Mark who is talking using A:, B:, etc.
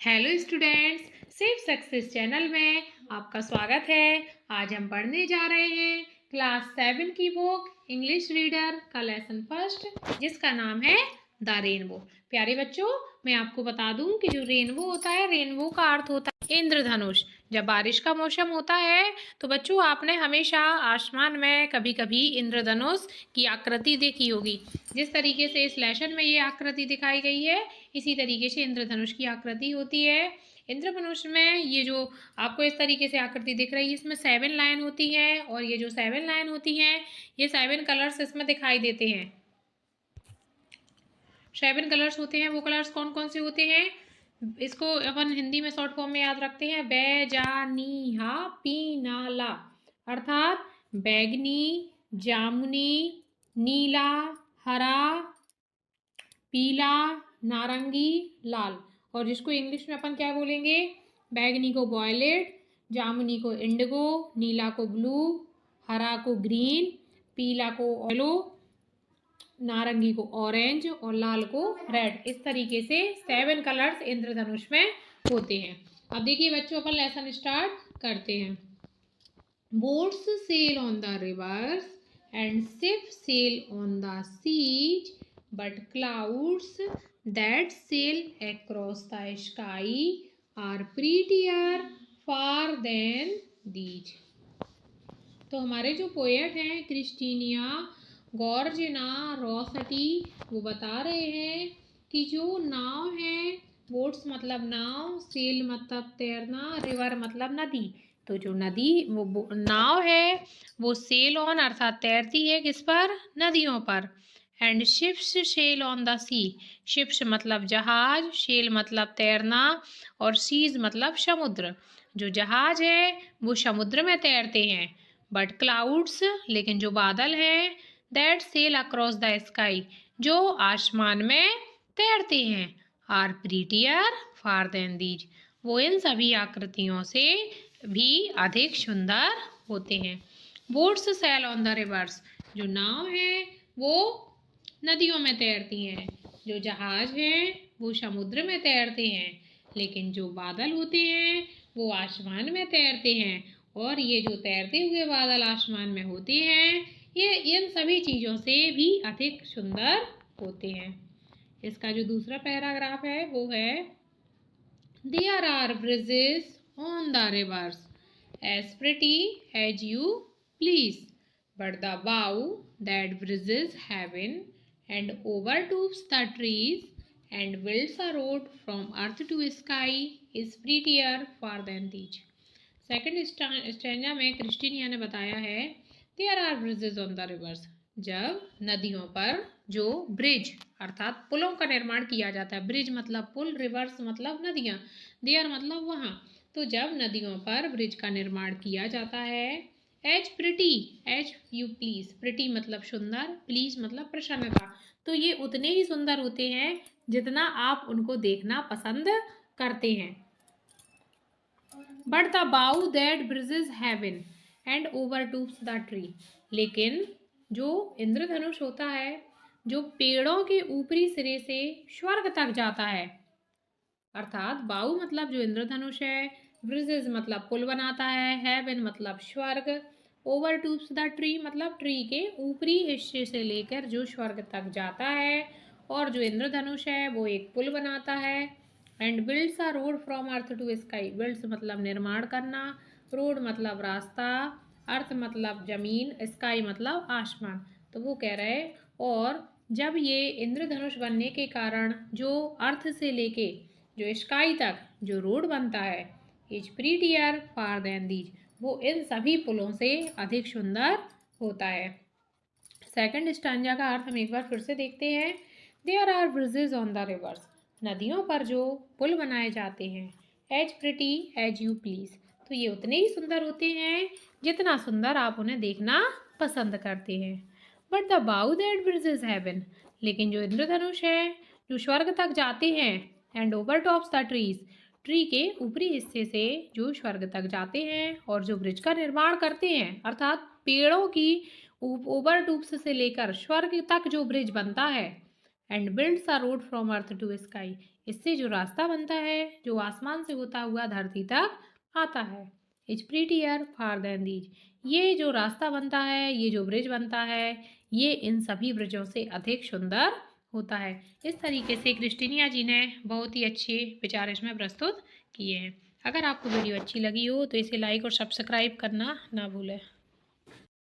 A: Hello students, safe success channel में आपका स्वागत है। आज हम पढ़ने जा रहे हैं क्लास 7 की बुक इंग्लिश रीडर का लेसन फर्स्ट, जिसका नाम है द रेनबो। प्यारे बच्चों, मैं आपको बता दूं कि जो रेनबो होता है, रेनबो का अर्थ होता है इंद्रधनुष। जब बारिश का मौसम होता है तो बच्चों आपने हमेशा आसमान में कभी कभी इंद्रधनुष की आकृति देखी होगी। जिस तरीके से इस लेसन में ये आकृति दिखाई गई है, इसी तरीके से इंद्रधनुष की आकृति होती है। इंद्रधनुष में ये जो आपको इस तरीके से आकृति दिख रही है, इसमें 7 लाइन होती है और ये जो 7 लाइन होती हैं, ये 7 कलर्स इसमें दिखाई देते हैं। 7 कलर्स होते हैं। वो कलर्स कौन कौन से होते हैं, इसको अपन हिंदी में शॉर्ट फॉर्म में याद रखते हैं। बे जा नी हा पी ना ला, अर्थात बैगनी, जामुनी, नीला, हरा, पीला, नारंगी, लाल। और जिसको इंग्लिश में अपन क्या बोलेंगे, बैगनी को वॉयलेट, जामुनी को इंडिगो, नीला को ब्लू, हरा को ग्रीन, पीला को येलो, नारंगी को ऑरेंज और लाल को रेड। इस तरीके से 7 कलर्स इंद्रधनुष में होते हैं। अब देखिए बच्चों, अपन लेसन स्टार्ट करते हैं। Boats sail on the rivers and ships sail on the seas, but clouds that sail across the sky are prettier far than these। तो हमारे जो पोएट हैं क्रिस्टीनिया गॉर्जना रोसटी, वो बता रहे हैं कि जो नाव है, बोट्स मतलब नाव, सेल मतलब तैरना, रिवर मतलब नदी। तो जो नदी वो नाव है वो सेल ऑन अर्थात तैरती है किस पर, नदियों पर। And ships sail on the sea, ships मतलब जहाज, सेल मतलब तैरना और सीज मतलब समुद्र। जो जहाज है वो समुद्र में तैरते हैं। बट क्लाउड्स, लेकिन जो बादल हैं, that sail across the sky, जो आसमान में तैरते हैं, are prettier far than these, वो इन सभी आकृतियों से भी अधिक सुंदर होते हैं। Boats sail on the rivers, जो नाव है वो नदियों में तैरती हैं, जो जहाज हैं वो समुद्र में तैरते हैं, लेकिन जो बादल होते हैं वो आसमान में तैरते हैं। और ये जो तैरते हुए बादल आसमान में होते हैं, ये इन सभी चीज़ों से भी अधिक सुंदर होते हैं। इसका जो दूसरा पैराग्राफ है वो है, there are bridges on the rivers as pretty as you please, but the bow that bridges heaven and overtops the trees and builds a road from earth to sky is prettier far than these। Second stanza में Christina ने बताया है, there are bridges on the rivers, जब नदियों पर जो bridge अर्थात पुलों का निर्माण किया जाता है। ब्रिज मतलब पुल, रिवर्स मतलब नदियाँ, देयर मतलब वहाँ। तो जब नदियों पर ब्रिज का निर्माण किया जाता है, as pretty as you please, pretty मतलब सुंदर, प्लीज मतलब प्रसन्नता, तो ये उतने ही सुंदर होते हैं जितना आप उनको देखना पसंद करते हैं। But the bow that bridges heaven and overtops the tree, लेकिन जो इंद्रधनुष होता है, जो पेड़ों के ऊपरी सिरे से स्वर्ग तक जाता है, अर्थात बाउ मतलब जो इंद्रधनुष है, ब्रिजेस मतलब पुल बनाता है, हेवन मतलब स्वर्ग, ओवर टूप्स द ट्री मतलब ट्री के ऊपरी हिस्से से लेकर जो स्वर्ग तक जाता है। और जो इंद्रधनुष है वो एक पुल बनाता है। And builds a road from earth to sky, builds मतलब निर्माण करना, रोड मतलब रास्ता, अर्थ मतलब जमीन, स्काई मतलब आसमान। तो वो कह रहे हैं, और जब ये इंद्रधनुष बनने के कारण जो अर्थ से लेके जो स्काई तक जो रोड बनता है, is prettier far than these, वो इन सभी पुलों से अधिक सुंदर होता है। सेकंड स्टैंजा का अर्थ हम एक बार फिर से देखते हैं। There are bridges on the rivers, नदियों पर जो पुल बनाए जाते हैं, as pretty as you please, तो ये उतने ही सुंदर होते हैं जितना सुंदर आप उन्हें देखना पसंद करते हैं। But the bow that bridges haven, लेकिन जो इंद्रधनुष है जो स्वर्ग तक जाते हैं, and over tops the trees, tree के ऊपरी हिस्से से जो स्वर्ग तक जाते हैं और जो ब्रिज का निर्माण करते हैं, अर्थात पेड़ों की ओवर टूप्स से लेकर स्वर्ग तक जो ब्रिज बनता है, and builds a road from earth to sky, इससे जो रास्ता बनता है जो आसमान से होता हुआ धरती तक आता है। Is prettier far than these. ये जो रास्ता बनता है, ये जो ब्रिज बनता है, ये इन सभी ब्रिजों से अधिक सुंदर होता है। इस तरीके से क्रिस्टीनिया जी ने बहुत ही अच्छे विचार इसमें प्रस्तुत किए हैं। अगर आपको वीडियो अच्छी लगी हो तो इसे लाइक और सब्सक्राइब करना ना भूलें।